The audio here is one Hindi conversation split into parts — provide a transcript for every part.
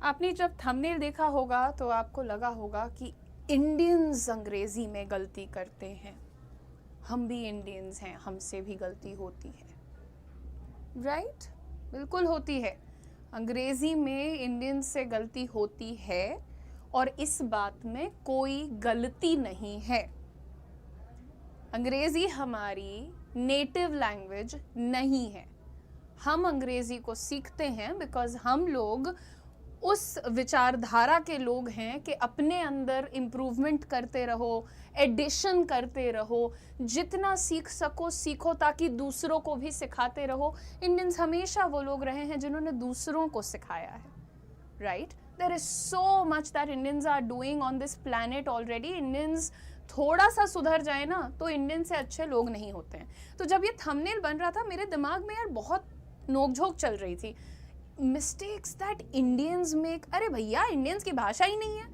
आपने जब थंबनेल देखा होगा तो आपको लगा होगा कि इंडियंस अंग्रेजी में गलती करते हैं। हम भी इंडियंस हैं, हमसे भी गलती होती है, राइट? बिल्कुल होती है। अंग्रेजी में इंडियंस से गलती होती है और इस बात में कोई गलती नहीं है। अंग्रेजी हमारी नेटिव लैंग्वेज नहीं है। हम अंग्रेजी को सीखते हैं बिकॉज हम लोग उस विचारधारा के लोग हैं कि अपने अंदर इम्प्रूवमेंट करते रहो, एडिशन करते रहो, जितना सीख सको सीखो ताकि दूसरों को भी सिखाते रहो। इंडियंस हमेशा वो लोग रहे हैं जिन्होंने दूसरों को सिखाया है, right? There is so much that Indians are doing on this planet already. Indians थोड़ा सा सुधर जाए ना तो इंडियन से अच्छे लोग नहीं होते हैं। तो जब ये थंबनेल बन रहा था मेरे दिमाग में यार बहुत नोकझोंक चल रही थी। Mistakes that Indians make. अरे भैया, इंडियंस की भाषा ही नहीं है।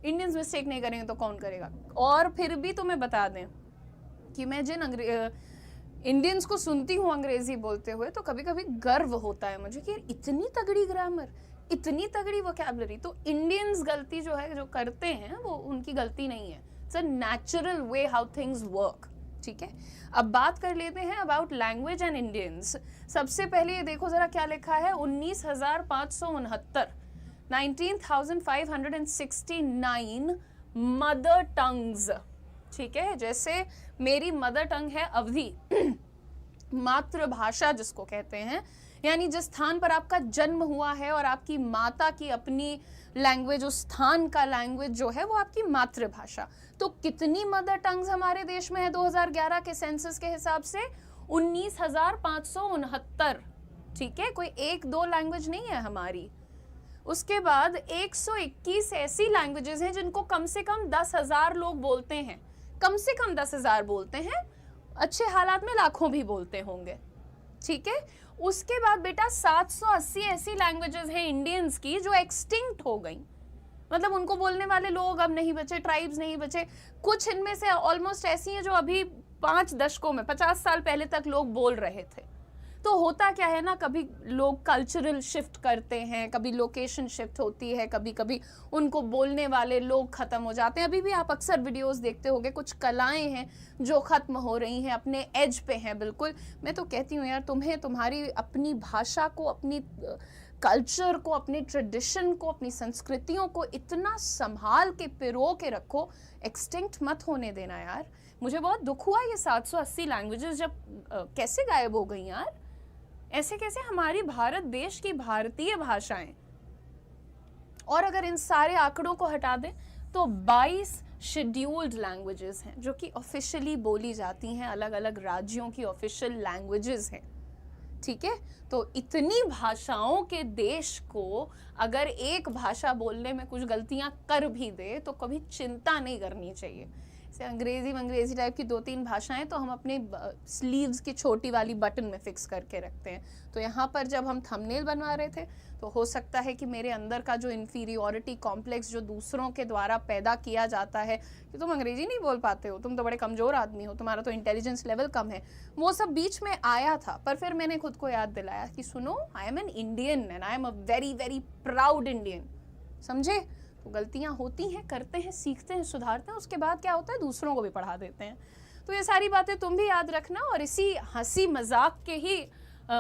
इंडियंस मिस्टेक नहीं करेंगे तो कौन करेगा? और फिर भी तुम्हें बता दें कि मैं जिन इंडियंस को सुनती हूँ अंग्रेजी बोलते हुए तो कभी कभी गर्व होता है मुझे कि यार इतनी तगड़ी ग्रामर, इतनी तगड़ी वोकैबुलरी। तो इंडियंस गलती जो है जो करते हैं वो उनकी गलती नहीं है। It's a natural way how things work. ठीक है, अब बात कर लेते हैं अबाउट लैंग्वेज एंड इंडियंस। सबसे पहले ये देखो जरा क्या लिखा है, 19,569 19,569 मदर टंग्स। ठीक है, जैसे मेरी मदर टंग है अवधी, मातृभाषा जिसको कहते हैं, यानी जिस स्थान पर आपका जन्म हुआ है और आपकी माता की अपनी लैंग्वेज, उस स्थान का लैंग्वेज जो है वो आपकी मातृभाषा। तो कितनी मदर टंग्स हमारे देश में है 2011 के सेंसस के हिसाब से? 19,569। ठीक है, कोई एक दो लैंग्वेज नहीं है हमारी। उसके बाद 121 ऐसी लैंग्वेजेस हैं जिनको कम से कम 10,000 लोग बोलते हैं। कम से कम 10,000 बोलते हैं, अच्छे हालात में लाखों भी बोलते होंगे। ठीक है, उसके बाद बेटा 780 ऐसी लैंग्वेजेस हैं इंडियंस की जो एक्सटिंक्ट हो गई। मतलब उनको बोलने वाले लोग अब नहीं बचे, ट्राइब्स नहीं बचे। कुछ इनमें से ऑलमोस्ट ऐसी हैं जो अभी 5 दशकों में, 50 साल पहले तक लोग बोल रहे थे। तो होता क्या है ना, कभी लोग कल्चरल शिफ्ट करते हैं, कभी लोकेशन शिफ्ट होती है, कभी कभी उनको बोलने वाले लोग खत्म हो जाते हैं। अभी भी आप अक्सर वीडियोस देखते होंगे, कुछ कलाएं हैं जो खत्म हो रही हैं, अपने एज पे हैं बिल्कुल। मैं तो कहती हूँ यार, तुम्हें तुम्हारी अपनी भाषा को, अपनी कल्चर को, अपने ट्रेडिशन को, अपनी संस्कृतियों को इतना संभाल के पिरो के रखो, एक्सटिंक्ट मत होने देना यार। मुझे बहुत दुख हुआ ये 780 लैंग्वेजेस जब कैसे गायब हो गई यार। ऐसे कैसे? हमारी भारत देश की भारतीय भाषाएं। और अगर इन सारे आंकड़ों को हटा दें तो 22 शेड्यूल्ड लैंग्वेजेस हैं जो कि ऑफिशियली बोली जाती हैं, अलग अलग राज्यों की ऑफिशियल लैंग्वेजेस हैं। ठीक है, तो इतनी भाषाओं के देश को अगर एक भाषा बोलने में कुछ गलतियां कर भी दे तो कभी चिंता नहीं करनी चाहिए। जैसे अंग्रेजी टाइप की 2-3 भाषाएं तो हम अपने स्लीव्स की छोटी वाली बटन में फिक्स करके रखते हैं। तो यहाँ पर जब हम थंबनेल बनवा रहे थे तो हो सकता है कि मेरे अंदर का जो इन्फीरियोरिटी कॉम्प्लेक्स जो दूसरों के द्वारा पैदा किया जाता है कि तुम अंग्रेजी नहीं बोल पाते हो, तुम तो बड़े कमज़ोर आदमी हो, तुम्हारा तो इंटेलिजेंस लेवल कम है, वो सब बीच में आया था। पर फिर मैंने खुद को याद दिलाया कि सुनो, I am an Indian and I am a very very proud Indian. समझे? तो गलतियां होती हैं, करते हैं, सीखते हैं, सुधारते हैं, उसके बाद क्या होता है दूसरों को भी पढ़ा देते हैं। तो ये सारी बातें तुम भी याद रखना और इसी हंसी मजाक के ही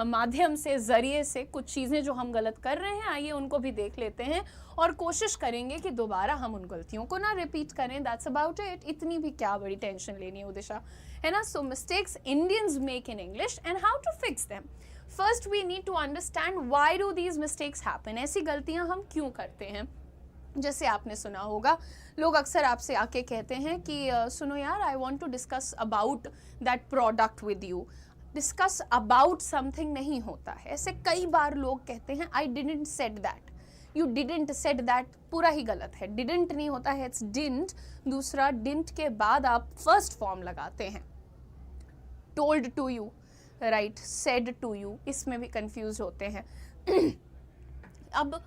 माध्यम से, जरिए से कुछ चीज़ें जो हम गलत कर रहे हैं, आइए उनको भी देख लेते हैं और कोशिश करेंगे कि दोबारा हम उन गलतियों को ना रिपीट करें। That's about it. इतनी भी क्या बड़ी टेंशन लेनी है उदिशा, है ना? So mistakes Indians make in English and how to fix them. First we need to understand why do these mistakes happen. ऐसी गलतियां हम क्यों करते हैं? जैसे आपने सुना होगा, लोग अक्सर आपसे आके कहते हैं कि सुनो यार, I want to discuss about that product with you. Discuss about something नहीं होता है। ऐसे कई बार लोग कहते हैं I didn't said that, you didn't said that, पूरा ही गलत है। डिडंट नहीं होता है, इट्स डिडंट। दूसरा, डिडंट के बाद आप फर्स्ट फॉर्म लगाते हैं, told to you, right, said to you, इसमें भी कंफ्यूज होते हैं। अब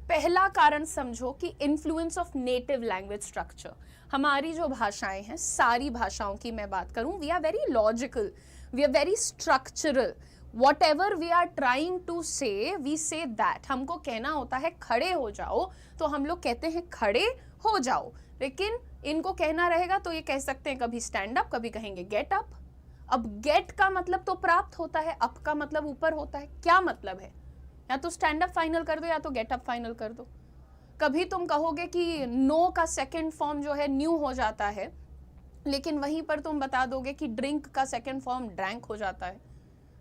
पहला कारण समझो कि influence of native language structure. हमारी जो भाषाएं हैं, सारी भाषाओं की मैं बात करूं, we are very logical, we are very structural. whatever we are trying to say, we say that. हमको कहना होता है खड़े हो जाओ, तो हम लोग कहते हैं खड़े हो जाओ, लेकिन इनको कहना रहेगा तो ये कह सकते हैं कभी स्टैंड अप, कभी कहेंगे गेट अप. अब गेट का मतलब तो प्राप्त होता है, अप का मतलब ऊपर होता है. क्या मतलब है? या तो स्टैंड अप फाइनल कर दो या तो गेट अप फाइनल कर दो. कभी तुम कहोगे कि नो का सेकंड फॉर्म जो है न्यू हो जाता है, लेकिन वहीं पर तुम बता दोगे कि ड्रिंक का सेकंड फॉर्म ड्रैंक हो जाता है,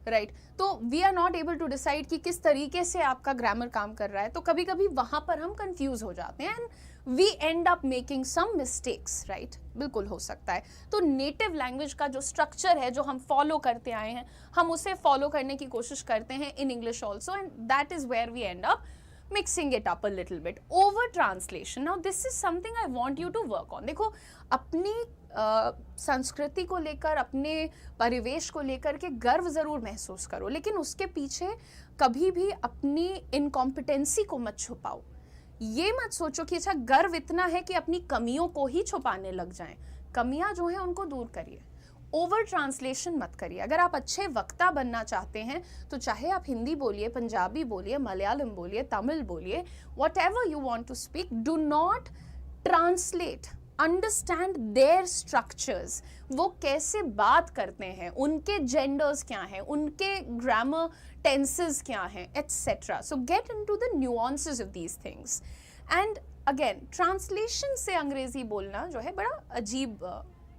राइट? तो we are not able to decide कि किस तरीके से आपका ग्रामर काम कर रहा है. तो कभी कभी वहां पर हम कंफ्यूज हो जाते हैं and we end up making some mistakes, right? बिल्कुल हो सकता है. तो नेटिव लैंग्वेज का जो स्ट्रक्चर है, जो हम फॉलो करते आए हैं, हम उसे फॉलो करने की कोशिश करते हैं in English also, and that is where we end up mixing it up a little bit. Over translation, now this is something I want you to work on. देखो, अपनी संस्कृति को लेकर, अपने परिवेश को लेकर के गर्व ज़रूर महसूस करो, लेकिन उसके पीछे कभी भी अपनी इनकॉम्पिटेंसी को मत छुपाओ. ये मत सोचो कि अच्छा गर्व इतना है कि अपनी कमियों को ही छुपाने लग जाएं. कमियां जो हैं उनको दूर करिए. ओवर ट्रांसलेशन मत करिए. अगर आप अच्छे वक्ता बनना चाहते हैं तो चाहे आप हिंदी बोलिए, पंजाबी बोलिए, मलयालम बोलिए, तमिल बोलिए, whatever you want to speak, do not translate. Understand their structures. वो कैसे बात करते हैं, उनके जेंडर्स क्या हैं, उनके ग्रामर टेंसेस क्या हैं, etcetera. So get into the nuances of these things. And again, translation से अंग्रेजी बोलना जो है बड़ा अजीब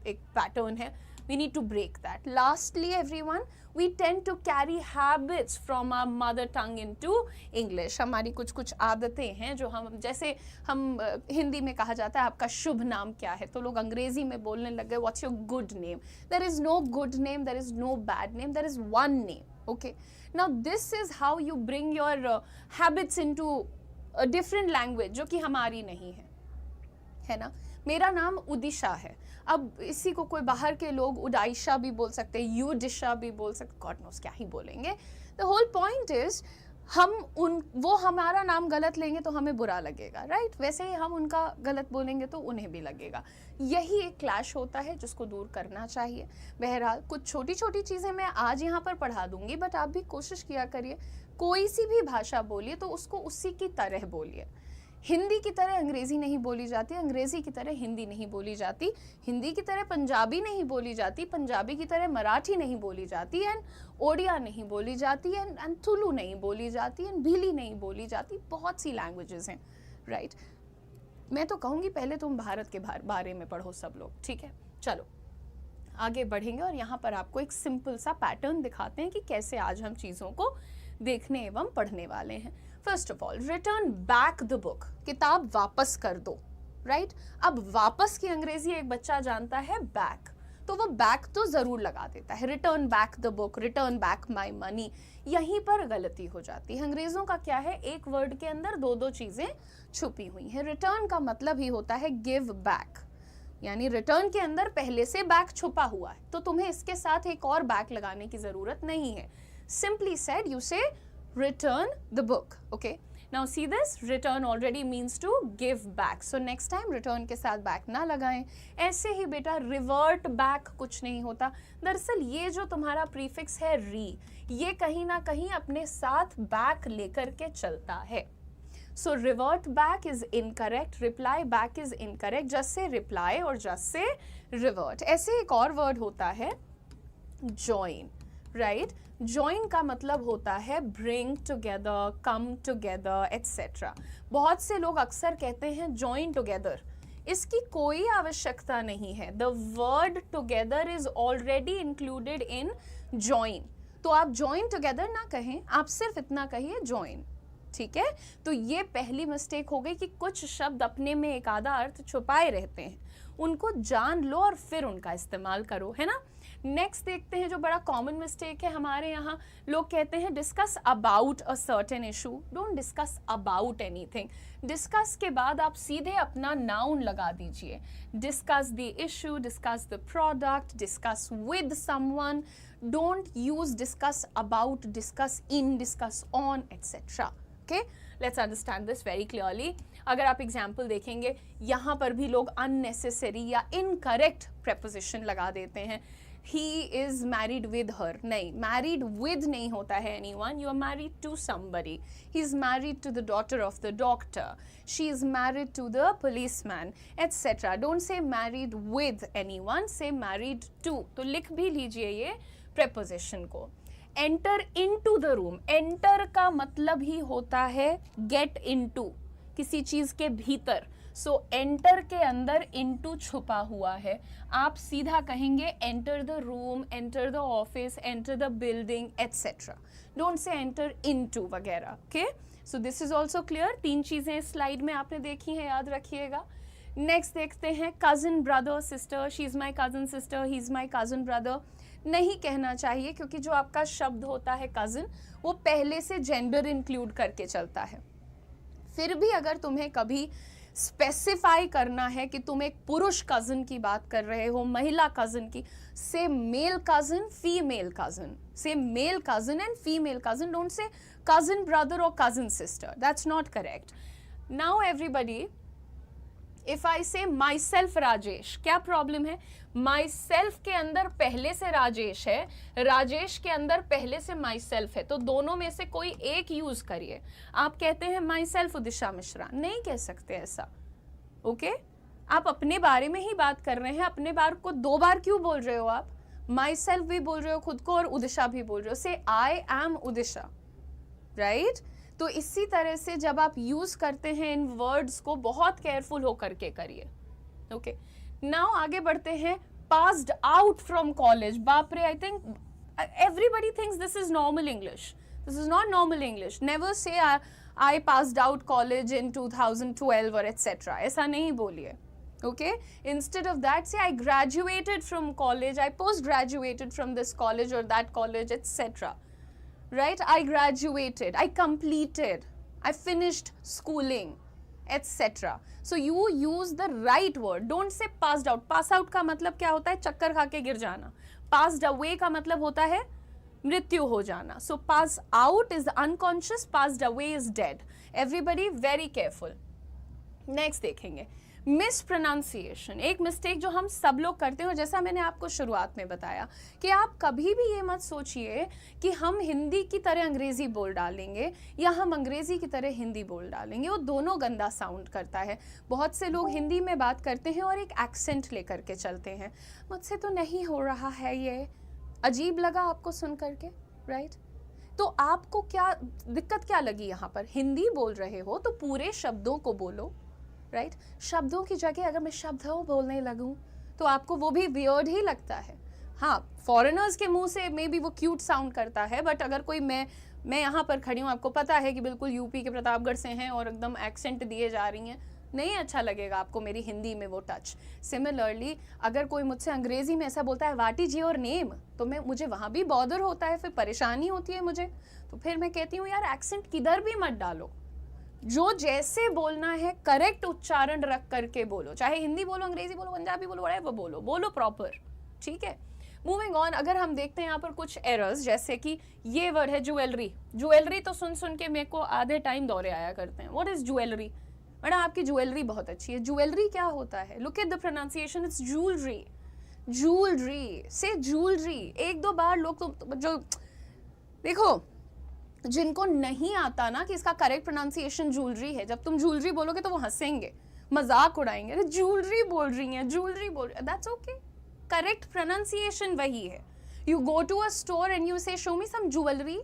एक पैटर्न है. We need to break that. Lastly, everyone, we tend to carry habits from our mother tongue into English. हमारी कुछ आदतें हैं जो हम, जैसे हम हिंदी में कहा जाता है आपका शुभ नाम क्या है, तो लोग अंग्रेजी में बोलने लग गए what's your good name. There is no good name, there is no bad name, there is one name. Okay. Now this is how you bring your habits into a different language जो कि हमारी नहीं है ना. मेरा नाम उदिशा है. अब इसी को कोई बाहर के लोग उडाइशा भी बोल सकते हैं, यूडिशा भी बोल सकते, गॉड नोस क्या ही बोलेंगे. द होल पॉइंट इज वो हमारा नाम गलत लेंगे तो हमें बुरा लगेगा, राइट? वैसे ही हम उनका गलत बोलेंगे तो उन्हें भी लगेगा. यही एक क्लैश होता है जिसको दूर करना चाहिए. बहरहाल कुछ छोटी छोटी चीज़ें मैं आज यहाँ पर पढ़ा दूंगी, बट आप भी कोशिश किया करिए, कोई सी भी भाषा बोलिए तो उसको उसी की तरह बोलिए. हिंदी की तरह अंग्रेज़ी नहीं बोली जाती, अंग्रेज़ी की तरह हिंदी नहीं बोली जाती, हिंदी की तरह पंजाबी नहीं बोली जाती, पंजाबी की तरह मराठी नहीं बोली जाती, एंड ओडिया नहीं बोली जाती, एंड तुलु नहीं बोली जाती, एंड भीली नहीं बोली जाती. बहुत सी लैंग्वेजेस हैं, राइट? मैं तो कहूँगी पहले तुम भारत के बारे में पढ़ो सब लोग, ठीक है? चलो आगे बढ़ेंगे और यहाँ पर आपको एक सिंपल सा पैटर्न दिखाते हैं कि कैसे आज हम चीज़ों को देखने एवं पढ़ने वाले हैं. First of all, return back the book. किताब वापस कर दो, राइट? अब वापस की अंग्रेजी एक बच्चा जानता है बैक, तो वो बैक तो जरूर लगा देता है. Return back the book, return back my money. यहीं पर गलती हो जाती है. अंग्रेजों का क्या है, एक वर्ड के अंदर दो चीजें छुपी हुई हैं. रिटर्न का मतलब ही होता है गिव बैक, यानी रिटर्न के अंदर पहले से बैक छुपा हुआ है, तो तुम्हें इसके साथ एक और बैक लगाने की जरूरत नहीं है. Simply said, you say return the book. Okay, now see this, return already means to give back, so next time return के साथ back ना लगाएं. ऐसे ही बेटा revert back कुछ नहीं होता. दरअसल ये जो तुम्हारा prefix है re, ये कहीं ना कहीं अपने साथ back लेकर के चलता है. So revert back is incorrect, reply back is incorrect. just say reply और just say revert. ऐसे एक और word होता है join, राइट? ज्वाइन का मतलब होता है bring together, come together, etcetera. बहुत से लोग अक्सर कहते हैं ज्वाइन टुगेदर. इसकी कोई आवश्यकता नहीं है. The word together is already included in join. तो आप ज्वाइन टुगेदर ना कहें, आप सिर्फ इतना कहिए ज्वाइन, ठीक है? तो ये पहली मिस्टेक हो गई कि कुछ शब्द अपने में एक आधा अर्थ छुपाए रहते हैं, उनको जान लो और फिर उनका इस्तेमाल करो, है ना? नेक्स्ट देखते हैं जो बड़ा कॉमन मिस्टेक है हमारे यहाँ. लोग कहते हैं discuss about a certain issue. Don't discuss about anything. Discuss के बाद आप सीधे अपना नाउन लगा दीजिए. Discuss the issue, discuss the product, discuss with someone. Don't use discuss about, discuss in, discuss on, etcetera. Okay, let's understand this very clearly. अगर आप एग्जाम्पल देखेंगे, यहाँ पर भी लोग अननेसेसरी या इनकरेक्ट प्रेपोजिशन लगा देते हैं. he is married with her. नहीं, married with नहीं होता है anyone. You are married to somebody. He is married to the daughter of the doctor. She is married to the policeman, etc. Don't say married with anyone. Say married to. तो लिख भी लीजिए ये preposition को. Enter into the room. Enter का मतलब ही होता है get into, किसी चीज के भीतर. सो एंटर के अंदर इनटू छुपा हुआ है. आप सीधा कहेंगे enter the room, enter the office, enter the building, etcetera. Don't say enter into वगैरह. Okay, so this is also clear. 3 चीजें इस स्लाइड में आपने देखी हैं, याद रखिएगा. नेक्स्ट देखते हैं cousin brother sister. She is my cousin sister, he is my cousin brother. नहीं कहना चाहिए, क्योंकि जो आपका शब्द होता है कजन, वो पहले से जेंडर इंक्लूड करके चलता है. फिर भी अगर तुम्हें कभी स्पेसिफाई करना है कि तुम एक पुरुष कजन की बात कर रहे हो, महिला कजन की, say male cousin, female cousin. Say male cousin and female cousin. Don't say cousin brother और cousin sister. That's not correct. Now everybody, if I say my self Rajesh, क्या प्रॉब्लम है? माई सेल्फ के अंदर पहले से राजेश है, राजेश के अंदर पहले से माई सेल्फ है, तो दोनों में से कोई एक यूज करिए. आप कहते हैं माई सेल्फ उदिशा मिश्रा, नहीं कह सकते ऐसा. ओके, आप अपने बारे में ही बात कर रहे हैं. अपने बारे को 2 बार क्यों बोल रहे हो आप? माई सेल्फ भी बोल रहे हो खुद को और उदिशा भी बोल रहे हो. से आई एम उदिशा, राइट? तो इसी तरह से जब आप यूज करते हैं इन वर्ड्स को, बहुत केयरफुल होकर के करिए. ओके, नाउ आगे बढ़ते हैं. Passed out from college. बाप रे, I think everybody thinks this is normal English. This is not normal English. Never say I passed out college in 2012 और एटसेट्रा. ऐसा नहीं बोलिए. Okay, instead of that say I graduated from college, I post graduated from this college or that college, etc. Right? I graduated, I completed, I finished schooling, etc. So you use the right word. Don't say passed out. Pass out का मतलब क्या होता है? चक्कर खा के गिर जाना. Passed away का मतलब होता है मृत्यु हो जाना. So pass out is unconscious, passed away is dead. Everybody very careful. Next देखेंगे मिस प्रोनाउंसिएशन. एक मिस्टेक जो हम सब लोग करते हैं, और जैसा मैंने आपको शुरुआत में बताया कि आप कभी भी ये मत सोचिए कि हम हिंदी की तरह अंग्रेजी बोल डालेंगे या हम अंग्रेजी की तरह हिंदी बोल डालेंगे. वो दोनों गंदा साउंड करता है. बहुत से लोग हिंदी में बात करते हैं और एक एक्सेंट लेकर के चलते हैं. मुझसे तो नहीं हो रहा है, ये अजीब लगा आपको सुन करके, राइट? तो आपको क्या दिक्कत क्या लगी यहाँ पर? हिंदी बोल रहे हो तो पूरे शब्दों को बोलो, राइट? शब्दों की जगह अगर मैं शब्दों बोलने लगूं तो आपको वो भी वियर्ड ही लगता है. हाँ, फॉरेनर्स के मुंह से मे बी वो क्यूट साउंड करता है, बट अगर कोई मैं यहाँ पर खड़ी हूँ, आपको पता है कि बिल्कुल यूपी के प्रतापगढ़ से हैं और एकदम एक्सेंट दिए जा रही हैं, नहीं अच्छा लगेगा आपको मेरी हिंदी में वो टच. सिमिलरली अगर कोई मुझसे अंग्रेजी में ऐसा बोलता है व्हाट इज योर नेम, तो मुझे वहाँ भी बॉदर होता है, फिर परेशानी होती है मुझे. तो फिर मैं कहती हूँ यार एक्सेंट किधर भी मत डालो, जो जैसे बोलना है करेक्ट उच्चारण रख करके बोलो. चाहे हिंदी बोलो, अंग्रेजी बोलो, पंजाबी बोलो, व्हाटएवर बोलो प्रॉपर. ठीक है, मूविंग ऑन. अगर हम देखते हैं यहाँ पर कुछ एरर्स, जैसे कि ये वर्ड है ज्वेलरी. ज्वेलरी तो सुन सुन के मेरे को आधे टाइम दौरे आया करते हैं. What is jewellery? मैडम आपकी ज्वेलरी बहुत अच्छी है. ज्वेलरी क्या होता है? Look at the pronunciation, it's jewellery. Jewellery से ज्वेलरी. 1-2 बार लोग तो जो देखो, जिनको नहीं आता ना कि इसका करेक्ट प्रोनाउंसिएशन ज्वेलरी है, जब तुम ज्वेलरी बोलोगे तो वो हंसेंगे, मजाक उड़ाएंगे. अरे ज्वेलरी बोल रही हैं, ज्वेलरी बोल रही है. दैट्स ओके, करेक्ट प्रोनाउंसिएशन वही है. You go to a store and you say show me some jewellery.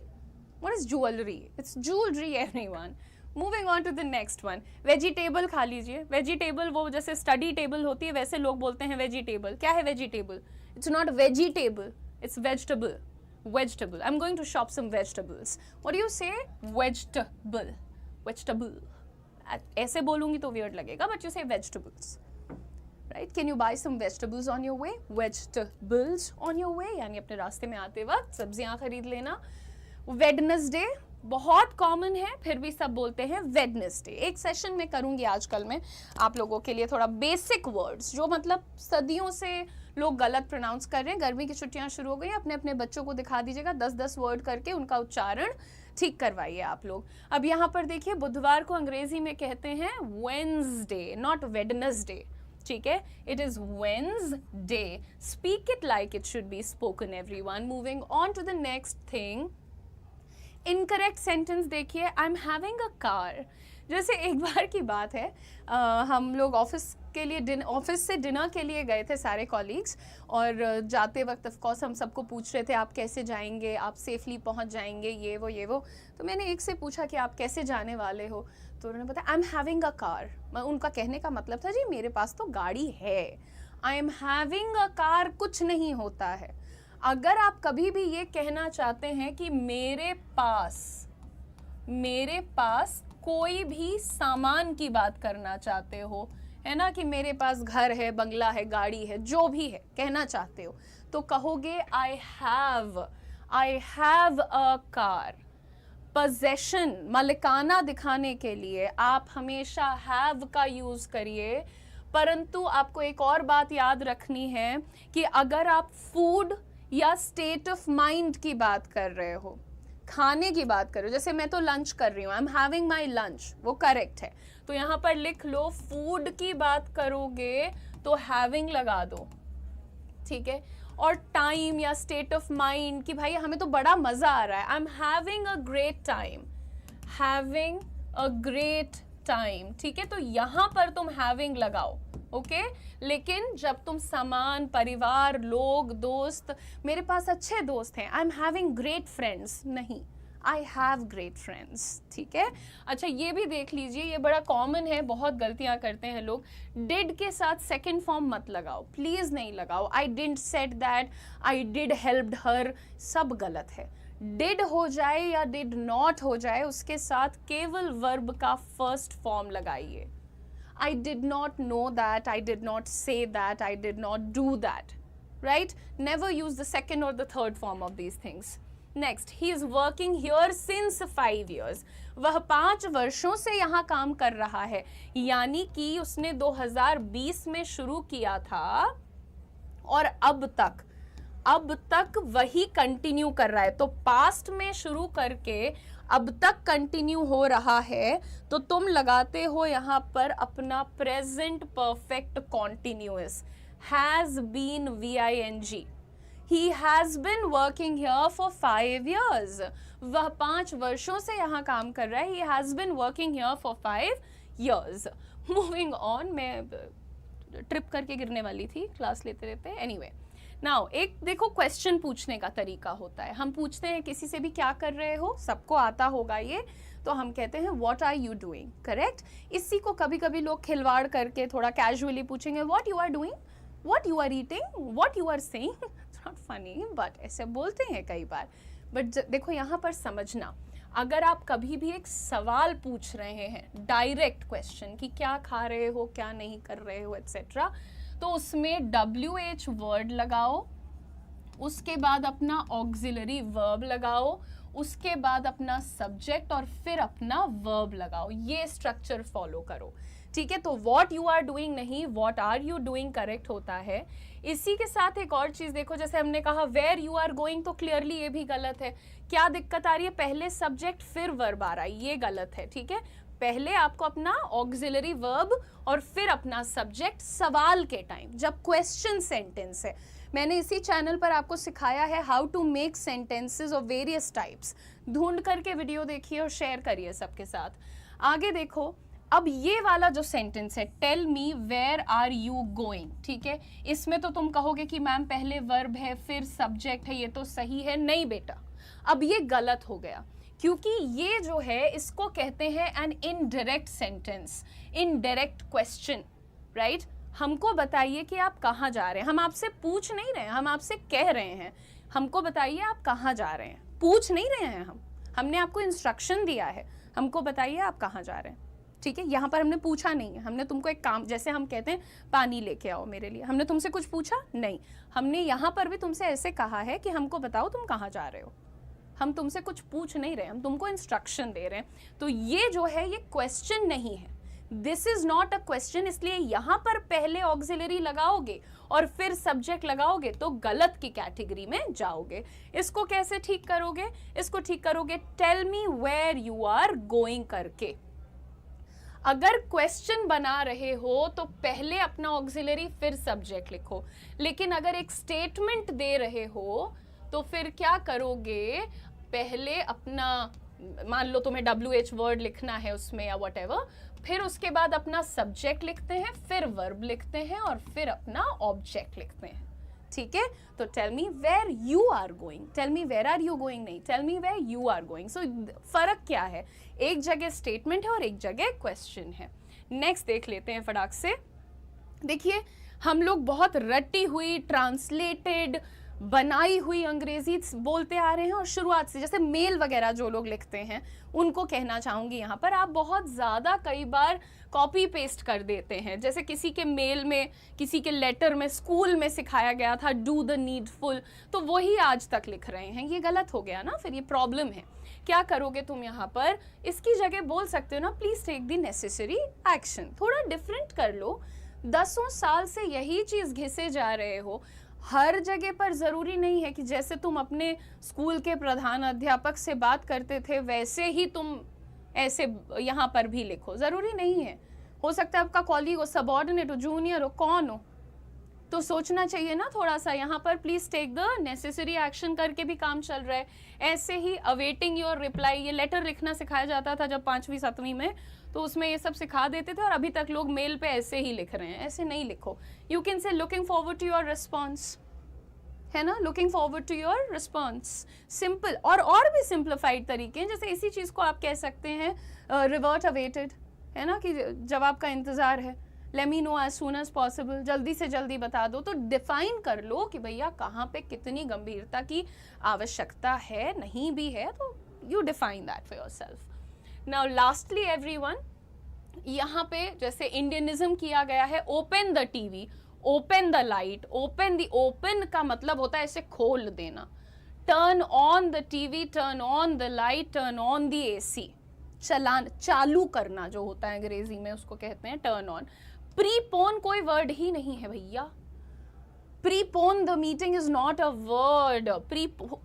What is jewellery? It's jewellery everyone. Moving on to the next one. Vegetable खा लीजिए. वेजिटेबल वो जैसे स्टडी टेबल होती है वैसे लोग बोलते हैं वेजिटेबल. क्या है vegetable? It's not vegetable, it's vegetable. Vegetable. I'm going to shop some vegetables. What do you say? Vegetable. Vegetable. ऐसे बोलूंगी तो weird लगेगा, but you say vegetables. Right? Can you buy some vegetables on your way? Vegetables on your way. यानी अपने रास्ते में आते वक्त सब्जियां खरीद लेना. Wednesday बहुत कॉमन है, फिर भी सब बोलते हैं वेडनेसडे. एक सेशन में करूंगी आजकल मैं आप लोगों के लिए थोड़ा बेसिक वर्ड्स जो मतलब सदियों से लोग गलत प्रोनाउंस कर रहे हैं. गर्मी की छुट्टियां शुरू हो गई, अपने अपने बच्चों को दिखा दीजिएगा 10-10 वर्ड करके उनका उच्चारण ठीक करवाइए आप लोग. अब यहाँ पर देखिए, बुधवार को अंग्रेजी में कहते हैं वेडनेसडे, नॉट वेडनेसडे. ठीक है, it is Wednesday. Speak it like it should be spoken everyone. Moving on to the next thing. Incorrect sentence देखिए, I am having a car. जैसे एक बार की बात है, हम लोग ऑफिस से डिनर के लिए गए थे सारे कॉलीग्स, और जाते वक्त ऑफ कोर्स हम सबको पूछ रहे थे आप कैसे जाएंगे, आप सेफली पहुंच जाएंगे, ये वो. तो मैंने एक से पूछा कि आप कैसे जाने वाले हो, तो उन्होंने बताया आई एम हैविंग अ कार. उनका कहने का मतलब था जी मेरे पास तो गाड़ी है. आई एम हैविंग अ कार कुछ नहीं होता है. अगर आप कभी भी ये कहना चाहते हैं कि मेरे पास कोई भी सामान की बात करना चाहते हो, है ना, कि मेरे पास घर है, बंगला है, गाड़ी है, जो भी है कहना चाहते हो, तो कहोगे I have a car. Possession, मालिकाना दिखाने के लिए आप हमेशा हैव का यूज करिए. परंतु आपको एक और बात याद रखनी है कि अगर आप फूड या स्टेट ऑफ माइंड की बात कर रहे हो, खाने की बात कर रहे हो, जैसे मैं तो लंच कर रही हूँ, आई एम हैविंग माई लंच, वो करेक्ट है, तो यहाँ पर लिख लो. फूड की बात करोगे तो हैविंग लगा दो, ठीक है. और टाइम या स्टेट ऑफ माइंड कि भाई हमें तो बड़ा मजा आ रहा है, आई am having a great time, ठीक है, तो यहां पर तुम हैविंग लगाओ, ओके. लेकिन जब तुम सामान, परिवार, लोग, दोस्त, मेरे पास अच्छे दोस्त हैं, आई एम हैविंग ग्रेट फ्रेंड्स, नहीं, आई हैव ग्रेट फ्रेंड्स, ठीक है. अच्छा, ये भी देख लीजिए, ये बड़ा कॉमन है, बहुत गलतियां करते हैं लोग. डिड के साथ सेकंड फॉर्म मत लगाओ, प्लीज नहीं लगाओ. आई didn't said that, I did helped हर, सब गलत है. डिड हो जाए या डिड नॉट हो जाए, उसके साथ केवल वर्ब का फर्स्ट फॉर्म लगाइए. I did not know that, I did not say that, I did not do that, right? Never use the second or the third form of these things. Next, he is working here since 5 years. वह 5 वर्षों से यहाँ काम कर रहा है, यानी कि उसने 2020 में शुरू किया था और अब तक वही कंटिन्यू कर रहा है. तो पास्ट में शुरू करके अब तक कंटिन्यू हो रहा है, तो तुम लगाते हो यहाँ पर अपना present perfect continuous, has been VING. He has been working here for 5 years. वह 5 वर्षों से यहाँ काम कर रहा है. He has been working here for 5 years. Moving on, मैं ट्रिप करके गिरने वाली थी क्लास लेते लेते. Anyway, नाउ एक देखो क्वेश्चन पूछने का तरीका होता है. हम पूछते हैं किसी से भी क्या कर रहे हो, सबको आता होगा ये, तो हम कहते हैं what are you doing, correct. इसी को कभी कभी लोग खिलवाड़ करके थोड़ा कैजुअली पूछेंगे what you are doing, what you are eating, what you are saying. It's not funny but ऐसे बोलते हैं कई बार. बट देखो यहाँ पर समझना, अगर आप कभी भी एक सवाल पूछ रहे हैं, डायरेक्ट क्वेश्चन कि क्या खा रहे हो, क्या नहीं कर रहे हो, एटसेट्रा, तो उसमें WH वर्ड लगाओ, उसके बाद अपना ऑक्सिलरी वर्ब लगाओ, उसके बाद अपना सब्जेक्ट और फिर अपना वर्ब लगाओ. ये स्ट्रक्चर फॉलो करो, ठीक है. तो व्हाट यू आर डूइंग नहीं, what are you doing correct होता है. इसी के साथ एक और चीज देखो, जैसे हमने कहा वेयर यू आर गोइंग, तो क्लियरली ये भी गलत है. क्या दिक्कत आ रही है, पहले सब्जेक्ट फिर वर्ब आ रहा है, ये गलत है, ठीक है. पहले आपको अपना ऑक्सिलरी वर्ब और फिर अपना सब्जेक्ट सवाल के टाइम, जब क्वेश्चन सेंटेंस है. मैंने इसी चैनल पर आपको सिखाया है how to make sentences of various types. ढूंढ करके वीडियो देखिए और शेयर करिए सबके साथ. आगे देखो, अब ये वाला जो सेंटेंस है, tell me where are you going, ठीक है. इसमें तो तुम कहोगे कि मैम पहले वर्ब है फिर सब्जेक्ट है, ये तो सही है. नहीं बेटा, अब ये गलत हो गया, क्योंकि ये जो है इसको कहते हैं an indirect sentence, indirect question, right. हमको बताइए कि आप कहाँ जा रहे हैं. हम आपसे पूछ नहीं रहे हैं, हम आपसे कह रहे हैं हमको बताइए आप कहाँ जा रहे हैं. पूछ नहीं रहे हैं हमने आपको इंस्ट्रक्शन दिया है, हमको बताइए आप कहाँ जा रहे हैं, ठीक है. यहाँ पर हमने पूछा नहीं है, हमने तुमको एक काम, जैसे हम कहते हैं पानी लेके आओ मेरे लिए, हमने तुमसे कुछ पूछा नहीं. हमने यहाँ पर भी तुमसे ऐसे कहा है कि हमको बताओ तुम कहाँ जा रहे हो. हम तुमसे कुछ पूछ नहीं रहे, हम तुमको इंस्ट्रक्शन दे रहे हैं. तो ये जो है ये क्वेश्चन नहीं है, this is not a question. इसलिए यहाँ पर पहले ऑक्सिलरी लगाओगे और फिर सब्जेक्ट लगाओगे तो गलत की कैटेगरी में जाओगे. इसको कैसे ठीक करोगे, इसको ठीक करोगे tell me where you are going करके. अगर क्वेश्चन बना रहे हो तो पहले अपना ऑक्सिलरी फिर सब्जेक्ट लिखो, लेकिन अगर एक स्टेटमेंट दे रहे हो तो फिर क्या करोगे, पहले अपना, मान लो तुम्हें WH वर्ड लिखना है उसमें या व्हाटएवर, फिर उसके बाद अपना सब्जेक्ट लिखते हैं, फिर वर्ब लिखते हैं और फिर अपना ऑब्जेक्ट लिखते हैं, ठीक है। तो tell me where you are going, tell me where are you going नहीं, tell me where you are going. So फर्क क्या है, एक जगह स्टेटमेंट है और एक जगह क्वेश्चन है। नेक्स्ट देख लेते हैं फटाक से। देखिए हम लोग बहुत रटी हुई, ट्रांसलेटेड, बनाई हुई अंग्रेजी बोलते आ रहे हैं, और शुरुआत से जैसे मेल वगैरह जो लोग लिखते हैं उनको कहना चाहूँगी यहाँ पर, आप बहुत ज़्यादा कई बार कॉपी पेस्ट कर देते हैं। जैसे किसी के मेल में, किसी के लेटर में, स्कूल में सिखाया गया था डू द नीडफुल, तो वही आज तक लिख रहे हैं, ये गलत हो गया ना, फिर ये प्रॉब्लम है। क्या करोगे तुम यहाँ पर, इसकी जगह बोल सकते हो ना, please take the necessary action, थोड़ा डिफरेंट कर लो। 10 साल से यही चीज़ घिसे जा रहे हो, हर जगह पर ज़रूरी नहीं है कि जैसे तुम अपने स्कूल के प्रधान अध्यापक से बात करते थे वैसे ही तुम ऐसे यहाँ पर भी लिखो, ज़रूरी नहीं है। हो सकता है आपका कॉलीग हो, सबऑर्डिनेट हो, जूनियर हो, कौन हो, तो सोचना चाहिए ना थोड़ा सा। यहाँ पर please take the necessary action करके भी काम चल रहा है। ऐसे ही अवेटिंग योर रिप्लाई, ये लेटर लिखना सिखाया जाता था जब 5वीं 7वीं में, तो उसमें ये सब सिखा देते थे, और अभी तक लोग मेल पे ऐसे ही लिख रहे हैं। ऐसे नहीं लिखो, you can say looking forward to your response, है ना, looking forward to your response, simple. और भी सिंप्लीफाइड तरीके हैं, जैसे इसी चीज़ को आप कह सकते हैं रिवर्ट अवेटेड, है ना, कि जवाब का इंतज़ार है, let me know as soon as possible, जल्दी से जल्दी बता दो। तो डिफाइन कर लो कि भैया कहाँ पे कितनी गंभीरता की आवश्यकता है, नहीं भी है तो you define that for yourself. Now lastly everyone, यहाँ पे जैसे इंडियनिज्म किया गया है, open the TV, open the light, open the, open का मतलब होता है इसे खोल देना, turn on the TV, turn on the light, turn on the AC, चालू करना जो होता है अंग्रेजी में उसको कहते हैं टर्न ऑन। प्रीपोन कोई वर्ड ही नहीं है भैया, prepone the meeting is not a word.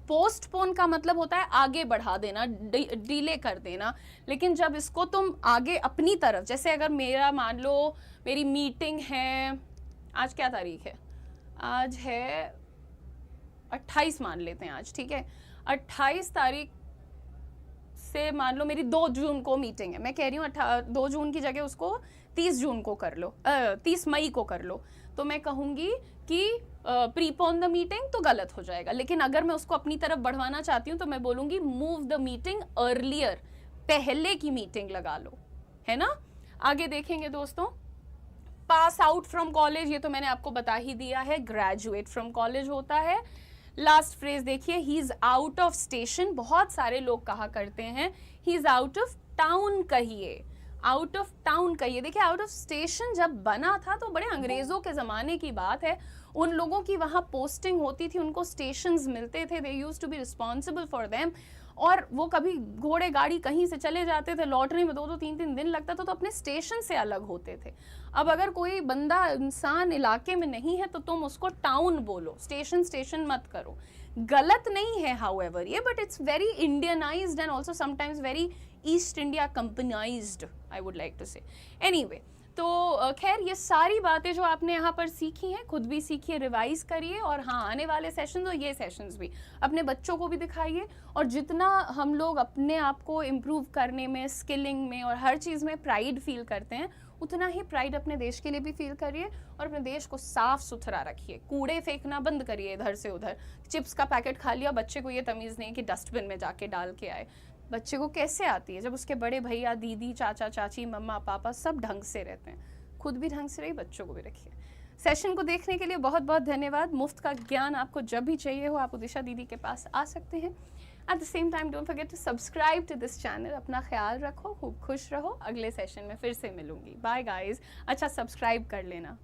Postpone का मतलब होता है आगे बढ़ा देना, डिले कर देना। लेकिन जब इसको तुम आगे अपनी तरफ, जैसे अगर मेरा, मान लो मेरी मीटिंग है, आज क्या तारीख है, आज है 28 मान लेते हैं आज, ठीक है, 28 तारीख से मान लो मेरी 2 जून को मीटिंग है, मैं कह रही हूँ 2 जून की जगह उसको 30 जून को कर लो, 30 मई को कर लो, तो मैं कहूँगी कि प्रीपोन द मीटिंग, तो गलत हो जाएगा। लेकिन अगर मैं उसको अपनी तरफ बढ़वाना चाहती हूँ तो मैं बोलूँगी मूव द मीटिंग अर्लियर, पहले की मीटिंग लगा लो, है ना। आगे देखेंगे दोस्तों, पास आउट फ्रॉम कॉलेज, ये तो मैंने आपको बता ही दिया है, ग्रेजुएट फ्रॉम कॉलेज होता है। लास्ट फ्रेज देखिए, he is out of station, बहुत सारे लोग कहा करते हैं he is out of town, कहिए आउट ऑफ टाउन कहिए। देखिए आउट ऑफ स्टेशन जब बना था तो बड़े अंग्रेजों के ज़माने की बात है, उन लोगों की वहाँ पोस्टिंग होती थी, उनको स्टेशंस मिलते थे, they used to be responsible for them, और वो कभी घोड़े गाड़ी कहीं से चले जाते थे, लौटने में 2-2 3-3 दिन लगता था, तो अपने स्टेशन से अलग होते थे। अब अगर कोई बंदा, इंसान इलाके में नहीं है तो तुम उसको टाउन बोलो, स्टेशन स्टेशन मत करो। गलत नहीं है हाउएवर ये, but it's very Indianized and also sometimes very East India companized, I would like to say. Anyway, तो खैर ये सारी बातें जो आपने यहाँ पर सीखी हैं, खुद भी सीखिए, रिवाइज करिए, और हाँ आने वाले सेशंस और ये सेशंस भी अपने बच्चों को भी दिखाइए। और जितना हम लोग अपने आप को इम्प्रूव करने में, स्किलिंग में और हर चीज़ में प्राइड फील करते हैं, उतना ही प्राइड अपने देश के लिए भी फील करिए, और अपने देश को साफ सुथरा रखिए। कूड़े फेंकना बंद करिए इधर से उधर, चिप्स का पैकेट खा लिया, बच्चे को ये तमीज़ नहीं कि डस्टबिन में जाके डाल के आए। बच्चे को कैसे आती है जब उसके बड़े भैया, दीदी, चाचा, चाची, मम्मा, पापा सब ढंग से रहते हैं। खुद भी ढंग से रहिए, बच्चों को भी रखिए। सेशन को देखने के लिए बहुत बहुत धन्यवाद। मुफ्त का ज्ञान आपको जब भी चाहिए हो आप उदिशा दीदी के पास आ सकते हैं। At the same time don't forget to subscribe to this channel. अपना ख्याल रखो, खूब खुश रहो। अगले सेशन में फिर से मिलूंगी। Bye guys. अच्छा, सब्सक्राइब कर लेना।